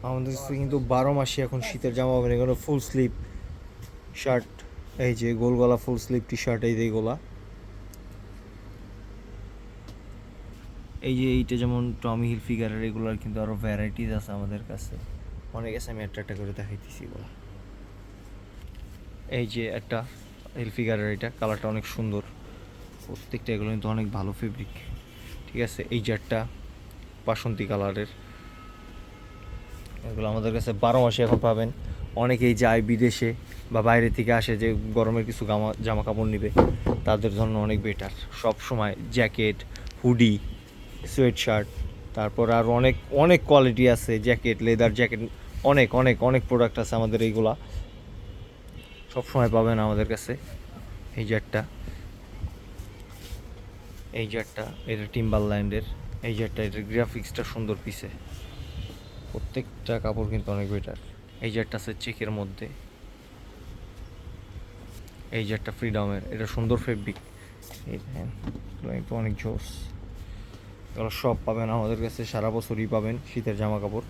আমাদের কাছে কিন্তু 12 মাসই এখন শীতের জামা পাবেন। এগুলো ফুল স্লিভ শার্ট, এই যে গোল গলা ফুল স্লিভ টি শার্ট, এই যে গোলা। এই যে এইটা যেমন টমি হিল ফিগারের, এগুলোর কিন্তু আরও ভ্যারাইটিস আছে আমাদের কাছে, অনেক আছে। আমি একটা করে দেখাইতেছি এগুলো। এই যে একটা হিল ফিগারের, এটা কালারটা অনেক সুন্দর, প্রত্যেকটা এগুলো কিন্তু অনেক ভালো ফেব্রিক, ঠিক আছে। এই যে একটা বাসন্তী কালারের, এগুলো আমাদের কাছে 12 মাসে এখন পাবেন। অনেকেই যায় বিদেশে বা বাইরে থেকে আসে যে গরমের কিছু জামা কাপড় নিবে, তাদের জন্য অনেক বেটার। সব সময় জ্যাকেট, হুডি, সোয়েট শার্ট, তারপর আর অনেক অনেক কোয়ালিটি আছে, জ্যাকেট, লেদার জ্যাকেট, অনেক অনেক অনেক প্রোডাক্ট আছে আমাদের। এইগুলা সব সময় পাবেন আমাদের কাছে। এই যে একটা, এই যে একটা, এটা টিম্বারল্যান্ডের। এই যে একটা, এটার গ্রাফিক্সটা সুন্দর পিছে, প্রত্যেকটা কাপড় কিন্তু অনেক বেটার। এই যে একটা আছে চেকের মধ্যে, এই যে একটা ফ্রিডমের, এটা সুন্দর ফেব্রিক, এই দেখেন, এগুলো কিন্তু অনেক জোস। এগুলো সব পাবেন আমাদের কাছে, সারা বছরই পাবেন শীতের জামা কাপড়।